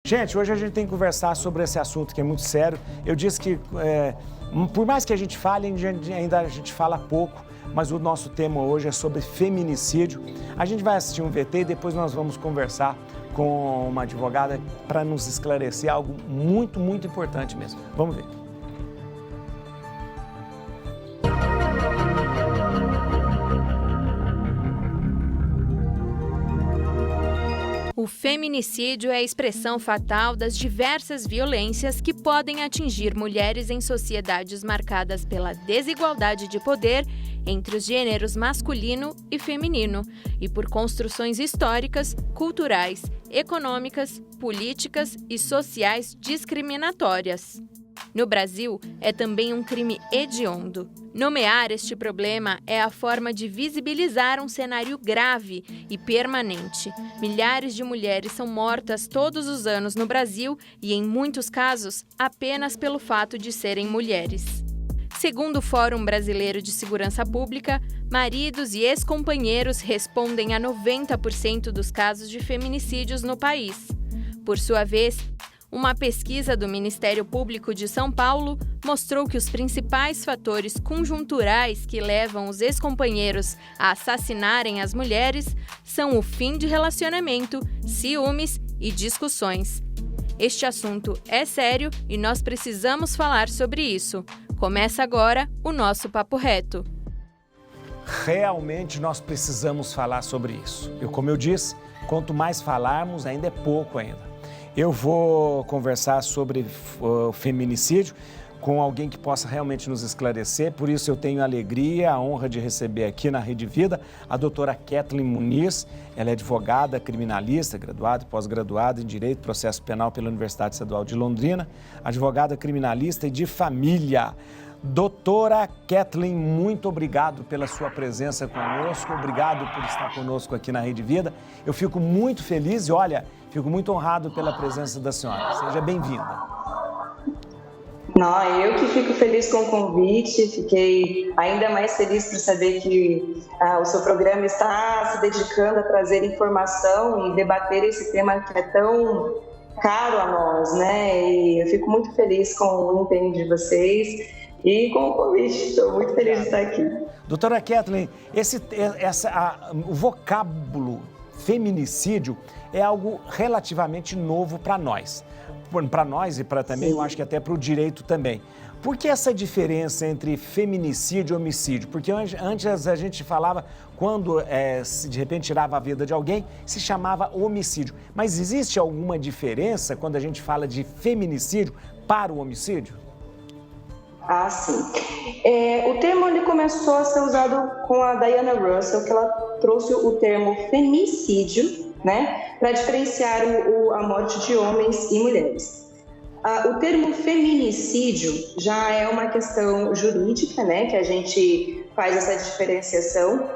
Gente, hoje a gente tem que conversar sobre esse assunto que é muito sério. Eu disse que, por mais que a gente fale, ainda a gente fala pouco, mas o nosso tema hoje é sobre feminicídio. A gente vai assistir um VT e depois nós vamos conversar com uma advogada para nos esclarecer algo muito, muito importante mesmo. Vamos ver. O feminicídio é a expressão fatal das diversas violências que podem atingir mulheres em sociedades marcadas pela desigualdade de poder entre os gêneros masculino e feminino e por construções históricas, culturais, econômicas, políticas e sociais discriminatórias. No Brasil, é também um crime hediondo. Nomear este problema é a forma de visibilizar um cenário grave e permanente. Milhares de mulheres são mortas todos os anos no Brasil e, em muitos casos, apenas pelo fato de serem mulheres. Segundo o Fórum Brasileiro de Segurança Pública, maridos e ex-companheiros respondem a 90% dos casos de feminicídios no país. Por sua vez, uma pesquisa do Ministério Público de São Paulo mostrou que os principais fatores conjunturais que levam os ex-companheiros a assassinarem as mulheres são o fim de relacionamento, ciúmes e discussões. Este assunto é sério e nós precisamos falar sobre isso. Começa agora o nosso Papo Reto. Realmente nós precisamos falar sobre isso. Como eu disse, quanto mais falarmos, ainda é pouco ainda. Eu vou conversar sobre o feminicídio com alguém que possa realmente nos esclarecer, por isso eu tenho a alegria, a honra de receber aqui na Rede Vida a doutora Kathleen Muniz. Ela é advogada, criminalista, graduada e pós-graduada em Direito e Processo Penal pela Universidade Estadual de Londrina, advogada criminalista e de família. Doutora Kathleen, muito obrigado pela sua presença conosco, obrigado por estar conosco aqui na Rede Vida. Eu fico muito feliz e, olha, fico muito honrado pela presença da senhora. Seja bem-vinda. Não, eu que fico feliz com o convite, fiquei ainda mais feliz por saber que o seu programa está se dedicando a trazer informação e debater esse tema que é tão caro a nós, né? E eu fico muito feliz com o empenho de vocês e com o convite. Estou muito feliz de estar aqui. Doutora Kathleen, o vocábulo feminicídio é algo relativamente novo para nós. Para nós e para também, eu acho que até para o direito também. Por que essa diferença entre feminicídio e homicídio? Porque antes a gente falava, quando de repente tirava a vida de alguém, se chamava homicídio. Mas existe alguma diferença quando a gente fala de feminicídio para o homicídio? Ah, sim. O termo ele começou a ser usado com a Diana Russell, que ela trouxe o termo feminicídio, né, para diferenciar a morte de homens e mulheres. O termo feminicídio já é uma questão jurídica, né, que a gente faz essa diferenciação,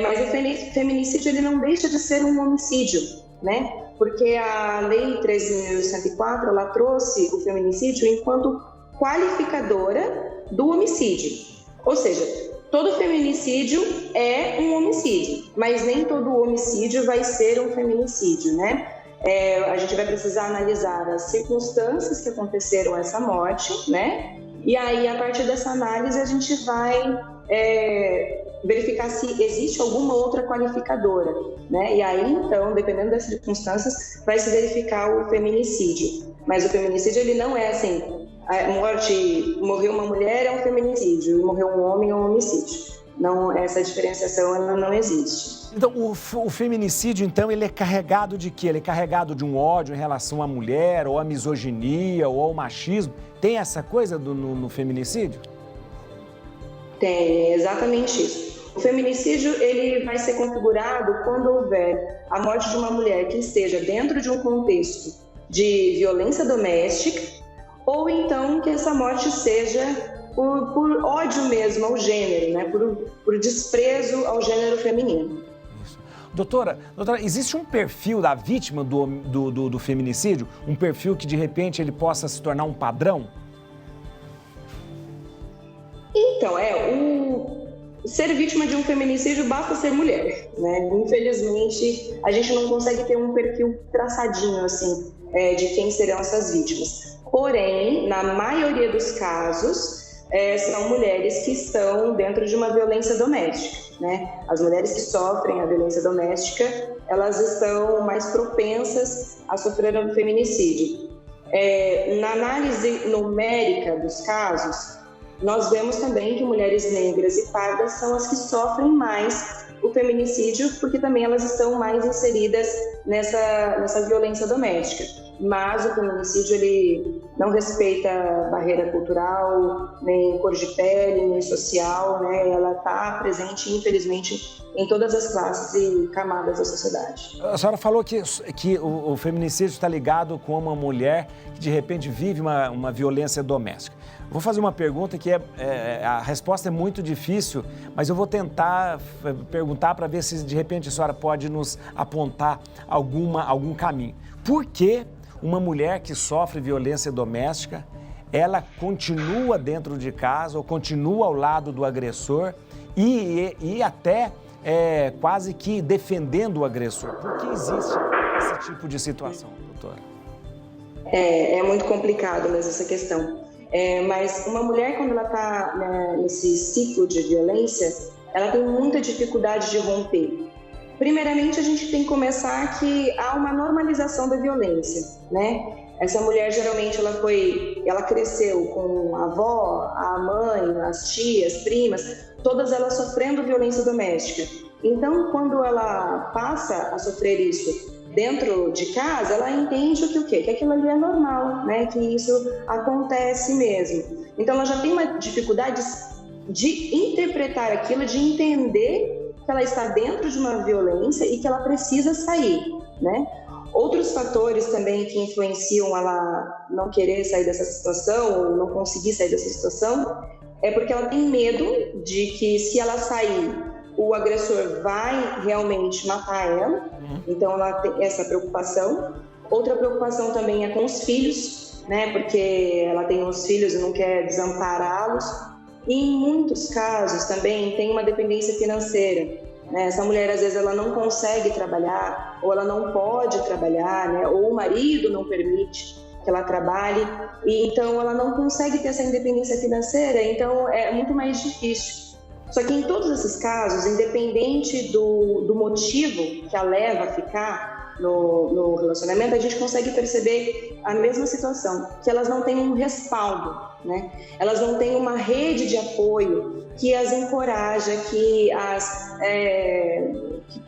mas o feminicídio ele não deixa de ser um homicídio, né, porque a Lei 13.104 ela trouxe o feminicídio enquanto qualificadora do homicídio. Ou seja, todo feminicídio é um homicídio, mas nem todo homicídio vai ser um feminicídio, né? A gente vai precisar analisar as circunstâncias que aconteceram essa morte, né? E aí, a partir dessa análise, a gente vai verificar se existe alguma outra qualificadora, né? E aí, então, dependendo das circunstâncias, vai se verificar o feminicídio. Mas o feminicídio, ele não é assim, morreu uma mulher é um feminicídio, morreu um homem é um homicídio. Não, essa diferenciação ela não existe. Então, o feminicídio, então, ele é carregado de quê? Ele é carregado de um ódio em relação à mulher, ou à misoginia, ou ao machismo? Tem essa coisa no feminicídio? Tem, exatamente isso. O feminicídio ele vai ser configurado quando houver a morte de uma mulher que esteja dentro de um contexto de violência doméstica, ou então que essa morte seja por ódio mesmo ao gênero, né? por desprezo ao gênero feminino. Isso. Doutora, existe um perfil da vítima do feminicídio? Um perfil que de repente ele possa se tornar um padrão? Então, ser vítima de um feminicídio basta ser mulher, né? Infelizmente, a gente não consegue ter um perfil traçadinho assim. de quem serão essas vítimas. Porém, na maioria dos casos, são mulheres que estão dentro de uma violência doméstica, né? As mulheres que sofrem a violência doméstica, elas estão mais propensas a sofrer um feminicídio. Na análise numérica dos casos, nós vemos também que mulheres negras e pardas são as que sofrem mais o feminicídio, porque também elas estão mais inseridas nessa violência doméstica. Mas o feminicídio, ele não respeita barreira cultural, nem cor de pele, nem social, né? Ela está presente, infelizmente, em todas as classes e camadas da sociedade. A senhora falou que o feminicídio está ligado com uma mulher que, de repente, vive uma violência doméstica. Vou fazer uma pergunta que a resposta é muito difícil, mas eu vou tentar perguntar para ver se, de repente, a senhora pode nos apontar algum caminho. Por que uma mulher que sofre violência doméstica, ela continua dentro de casa ou continua ao lado do agressor e até quase que defendendo o agressor? Por que existe esse tipo de situação, doutora? É muito complicado mesmo essa questão. Mas uma mulher, quando ela está nesse ciclo de violência, ela tem muita dificuldade de romper. Primeiramente, a gente tem que começar que há uma normalização da violência, né? Essa mulher, geralmente, ela cresceu com a avó, a mãe, as tias, primas, todas elas sofrendo violência doméstica. Então, quando ela passa a sofrer isso dentro de casa, ela entende o quê? Que aquilo ali é normal, né? Que isso acontece mesmo. Então, ela já tem uma dificuldade de interpretar aquilo, de entender que ela está dentro de uma violência e que ela precisa sair, né? Outros fatores também que influenciam ela não querer sair dessa situação ou não conseguir sair dessa situação é porque ela tem medo de que, se ela sair, o agressor vai realmente matar ela. Então ela tem essa preocupação. Outra preocupação também é com os filhos, né? Porque ela tem os filhos e não quer desampará-los. E em muitos casos também tem uma dependência financeira, né? Essa mulher, às vezes, ela não consegue trabalhar, ou ela não pode trabalhar, né? Ou o marido não permite que ela trabalhe, e então ela não consegue ter essa independência financeira, então é muito mais difícil. Só que em todos esses casos, independente do motivo que a leva a ficar no relacionamento, a gente consegue perceber a mesma situação, que elas não têm um respaldo, né? Elas não têm uma rede de apoio que as encoraja,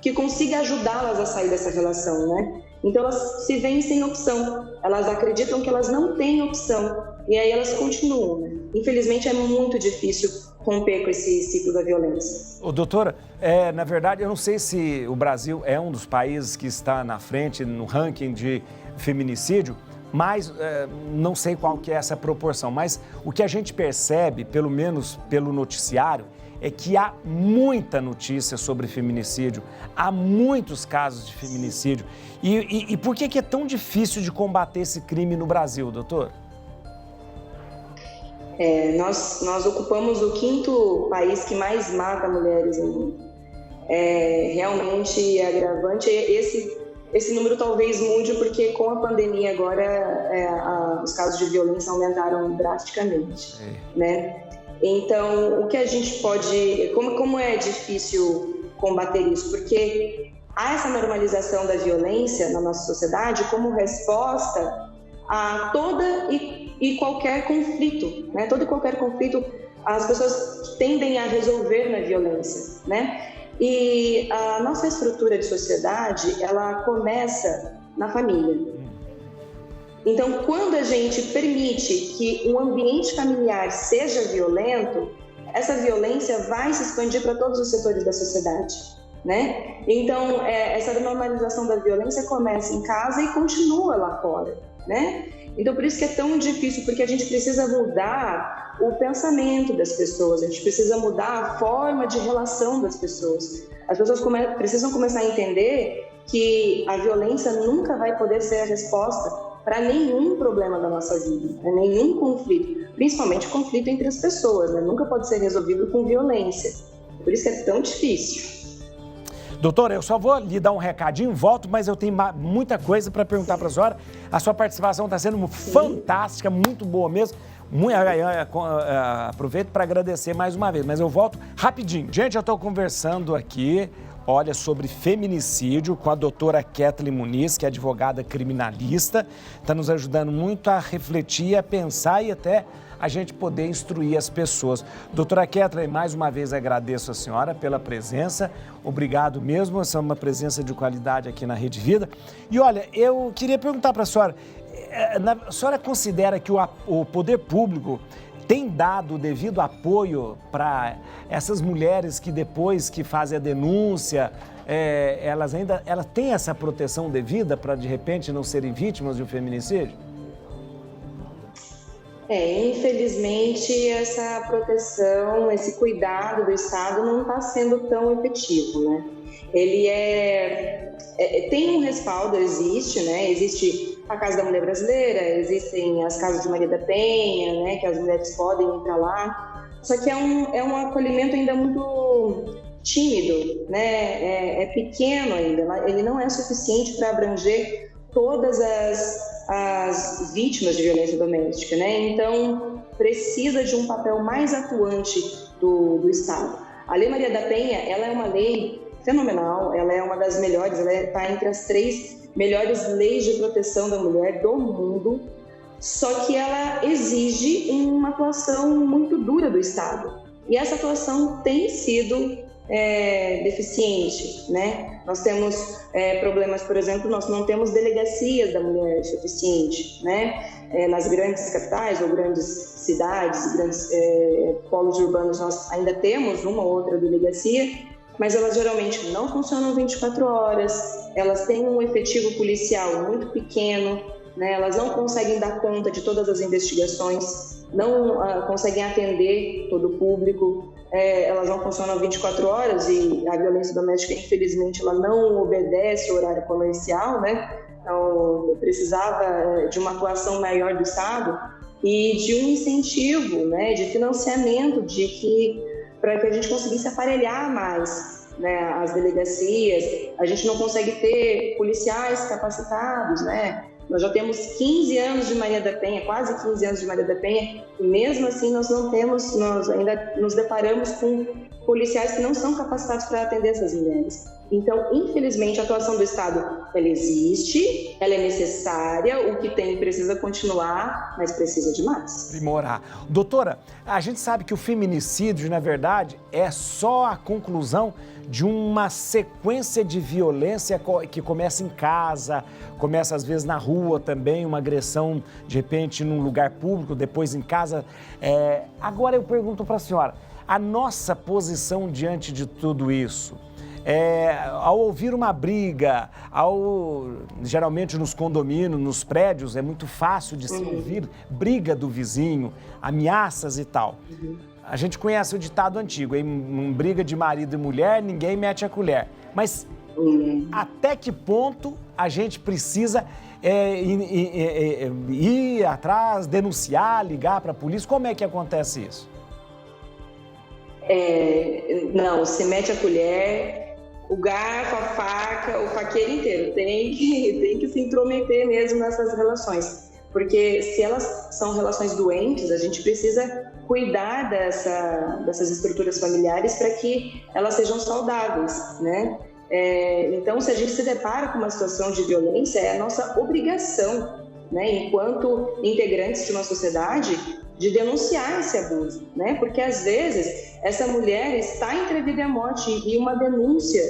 que consiga ajudá-las a sair dessa relação, né? Então elas se veem sem opção, elas acreditam que elas não têm opção e aí elas continuam, né? Infelizmente é muito difícil romper com esse ciclo da violência. Doutora, na verdade, eu não sei se o Brasil é um dos países que está na frente no ranking de feminicídio, mas não sei qual que é essa proporção. Mas o que a gente percebe, pelo menos pelo noticiário, é que há muita notícia sobre feminicídio, há muitos casos de feminicídio. E por que é tão difícil de combater esse crime no Brasil, doutor? Nós ocupamos o 5º país que mais mata mulheres no mundo. Realmente é agravante. Esse número talvez mude, porque com a pandemia agora os casos de violência aumentaram drasticamente, né? Então, o que a gente pode... Como é difícil combater isso? Porque há essa normalização da violência na nossa sociedade como resposta a toda e qualquer conflito, né? Todo e qualquer conflito, as pessoas tendem a resolver na violência, né? E a nossa estrutura de sociedade, ela começa na família. Então, quando a gente permite que um ambiente familiar seja violento, essa violência vai se expandir para todos os setores da sociedade, né? Então, essa normalização da violência começa em casa e continua lá fora, né? Então, por isso que é tão difícil, porque a gente precisa mudar o pensamento das pessoas, a gente precisa mudar a forma de relação das pessoas. As pessoas precisam começar a entender que a violência nunca vai poder ser a resposta para nenhum problema da nossa vida, né? Nenhum conflito, principalmente conflito entre as pessoas, né? Nunca pode ser resolvido com violência. Por isso que é tão difícil. Doutora, eu só vou lhe dar um recadinho, volto, mas eu tenho muita coisa para perguntar para a senhora. A sua participação está sendo fantástica, muito boa mesmo. Aproveito para agradecer mais uma vez, mas eu volto rapidinho. Gente, eu estou conversando aqui, olha, sobre feminicídio com a doutora Kathleen Muniz, que é advogada criminalista. Está nos ajudando muito a refletir, a pensar e até a gente poder instruir as pessoas. Doutora Kathleen, mais uma vez agradeço a senhora pela presença. Obrigado mesmo, essa é uma presença de qualidade aqui na Rede Vida. E olha, eu queria perguntar para a senhora, a senhora considera que o poder público tem dado o devido apoio para essas mulheres que depois que fazem a denúncia, elas têm essa proteção devida para de repente não serem vítimas de um feminicídio? Infelizmente essa proteção, esse cuidado do Estado não está sendo tão efetivo, né? Ele tem um respaldo, existe, né? Existe a Casa da Mulher Brasileira, existem as Casas de Maria da Penha, né? Que as mulheres podem ir para lá. Só que é um acolhimento ainda muito tímido, né? É pequeno ainda, ele não é suficiente para abranger todas as vítimas de violência doméstica, né? Então, precisa de um papel mais atuante do Estado. A Lei Maria da Penha, ela é uma lei fenomenal, ela é uma das melhores, ela está entre as 3 melhores leis de proteção da mulher do mundo, só que ela exige uma atuação muito dura do Estado. E essa atuação tem sido deficiente, né? Nós temos problemas, por exemplo, nós não temos delegacias da mulher suficiente, né? Nas grandes capitais ou grandes cidades, grandes polos urbanos, nós ainda temos uma ou outra delegacia, mas elas geralmente não funcionam 24 horas, elas têm um efetivo policial muito pequeno, né? Elas não conseguem dar conta de todas as investigações, não conseguem atender todo o público, elas não funcionam 24 horas e a violência doméstica, infelizmente, ela não obedece ao horário comercial, né? Então, precisava de uma atuação maior do Estado e de um incentivo, né, de financiamento, para que a gente conseguisse aparelhar mais, né, as delegacias. A gente não consegue ter policiais capacitados, né? Nós já temos 15 anos de Maria da Penha, quase 15 anos de Maria da Penha, e mesmo assim nós ainda nos deparamos com policiais que não são capacitados para atender essas mulheres. Então, infelizmente, a atuação do Estado, ela existe, ela é necessária, o que tem precisa continuar, mas precisa de mais. Aprimorar. Doutora, a gente sabe que o feminicídio, na verdade, é só a conclusão de uma sequência de violência que começa em casa, começa às vezes na rua também, uma agressão de repente num lugar público, depois em casa. Agora eu pergunto para a senhora, a nossa posição diante de tudo isso, ao ouvir uma briga, geralmente nos condomínios, nos prédios, é muito fácil de se ouvir briga do vizinho, ameaças e tal. A gente conhece o ditado antigo, em briga de marido e mulher, ninguém mete a colher. Mas até que ponto a gente precisa ir atrás, denunciar, ligar para a polícia? Como é que acontece isso? Não, se mete a colher, o garfo, a faca, o faqueiro inteiro. Tem que se intrometer mesmo nessas relações. Porque se elas são relações doentes, a gente precisa cuidar dessas estruturas familiares para que elas sejam saudáveis, né? Então, se a gente se depara com uma situação de violência, é a nossa obrigação, né, enquanto integrantes de uma sociedade, de denunciar esse abuso, né? Porque às vezes essa mulher está entre a vida e a morte e uma denúncia,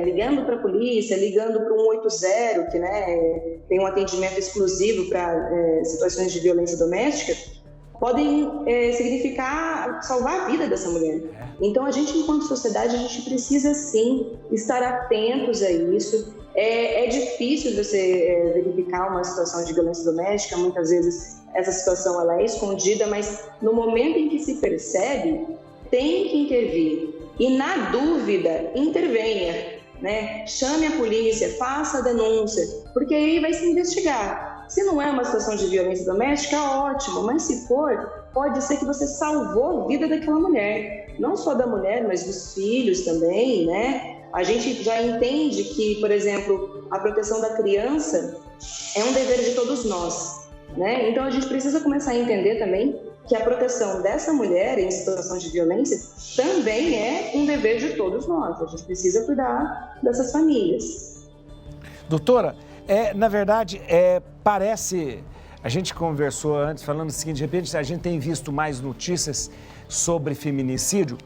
ligando para a polícia, ligando para o 180, que, né, tem um atendimento exclusivo para situações de violência doméstica, podem significar salvar a vida dessa mulher. Então, a gente, enquanto sociedade, a gente precisa, sim, estar atentos a isso. É difícil você verificar uma situação de violência doméstica, muitas vezes essa situação ela é escondida, mas no momento em que se percebe, tem que intervir. E, na dúvida, intervenha, né? Chame a polícia, faça a denúncia, porque aí vai se investigar. Se não é uma situação de violência doméstica, ótimo, mas se for, pode ser que você salvou a vida daquela mulher. Não só da mulher, mas dos filhos também, né? A gente já entende que, por exemplo, a proteção da criança é um dever de todos nós, né? Então a gente precisa começar a entender também que a proteção dessa mulher em situação de violência também é um dever de todos nós. A gente precisa cuidar dessas famílias. Doutora, na verdade, parece... A gente conversou antes falando o seguinte, de repente a gente tem visto mais notícias sobre feminicídio.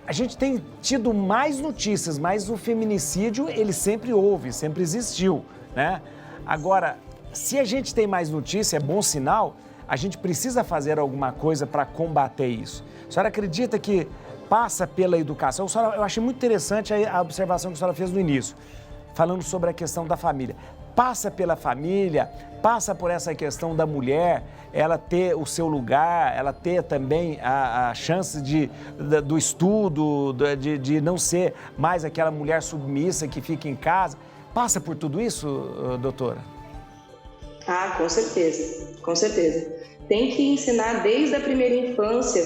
A gente tem tido mais notícias, mas o feminicídio ele sempre houve, sempre existiu, né? Agora, se a gente tem mais notícia, é bom sinal, a gente precisa fazer alguma coisa para combater isso. A senhora acredita que passa pela educação? Eu achei muito interessante a observação que a senhora fez no início, falando sobre a questão da família. Passa pela família, passa por essa questão da mulher, ela ter o seu lugar, ela ter também a chance do estudo, de não ser mais aquela mulher submissa que fica em casa. Passa por tudo isso, doutora? Ah, com certeza, com certeza. Tem que ensinar desde a primeira infância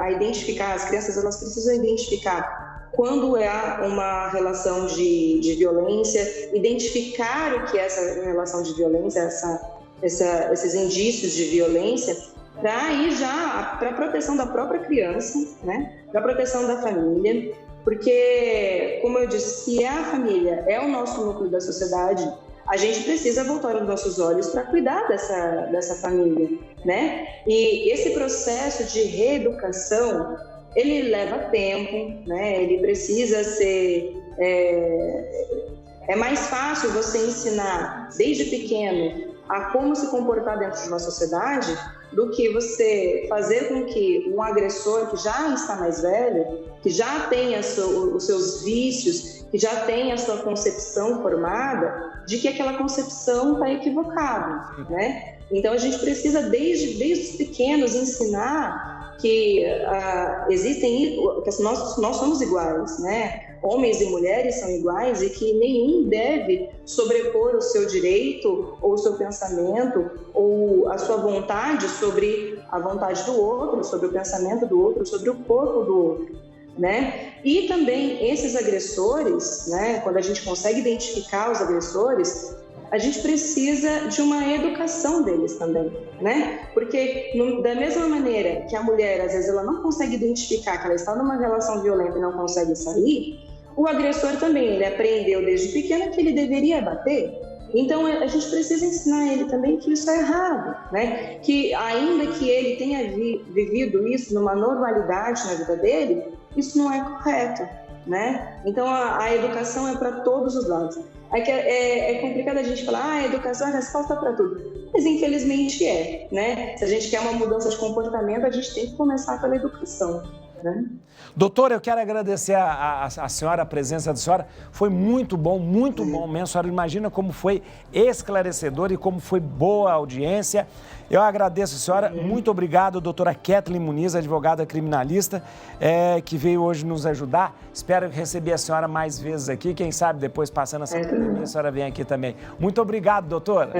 a identificar, as crianças elas precisam identificar quando há uma relação de violência, identificar o que é essa relação de violência, esses indícios de violência, para ir já para a proteção da própria criança, né? Para a proteção da família, porque, como eu disse, se a família é o nosso núcleo da sociedade, a gente precisa voltar os nossos olhos para cuidar dessa família, né? E esse processo de reeducação, ele leva tempo, né? Ele precisa ser... É mais fácil você ensinar desde pequeno a como se comportar dentro de uma sociedade do que você fazer com que um agressor que já está mais velho, que já tem os seus vícios, que já tem a sua concepção formada, de que aquela concepção está equivocada, né? Então a gente precisa desde os pequenos ensinar que que nós somos iguais, né? Homens e mulheres são iguais e que nenhum deve sobrepor o seu direito ou o seu pensamento ou a sua vontade sobre a vontade do outro, sobre o pensamento do outro, sobre o corpo do outro, né? E também esses agressores, né? Quando a gente consegue identificar os agressores, a gente precisa de uma educação deles também, né? Porque da mesma maneira que a mulher, às vezes, ela não consegue identificar que ela está numa relação violenta e não consegue sair, o agressor também, ele aprendeu desde pequeno que ele deveria bater. Então, a gente precisa ensinar ele também que isso é errado, né? Que ainda que ele tenha vivido isso numa normalidade na vida dele, isso não é correto, né? Então, a educação é para todos os lados. É complicado a gente falar, a educação é a resposta para tudo. Mas, infelizmente, né? Se a gente quer uma mudança de comportamento, a gente tem que começar pela educação, né? Doutora, eu quero agradecer a senhora, a presença da senhora. Foi muito bom mesmo. A senhora imagina como foi esclarecedor e como foi boa a audiência. Eu agradeço a senhora. Muito obrigado, doutora Kathleen Muniz, advogada criminalista, que veio hoje nos ajudar. Espero receber a senhora mais vezes aqui. Quem sabe depois, passando essa pandemia, a senhora vem aqui também. Muito obrigado, doutora.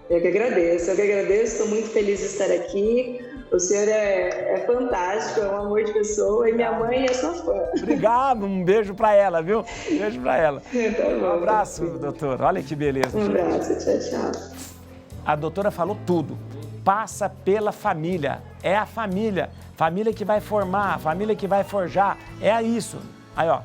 Eu que agradeço. Estou muito feliz de estar aqui. O senhor é fantástico, é um amor de pessoa e minha mãe é sua fã. Obrigado, um beijo para ela, viu? Beijo para ela. Tá bom, um abraço, doutora. Olha que beleza. Um abraço, tchau. A doutora falou tudo. Passa pela família. É a família. Família que vai formar, família que vai forjar. É isso. Aí, ó.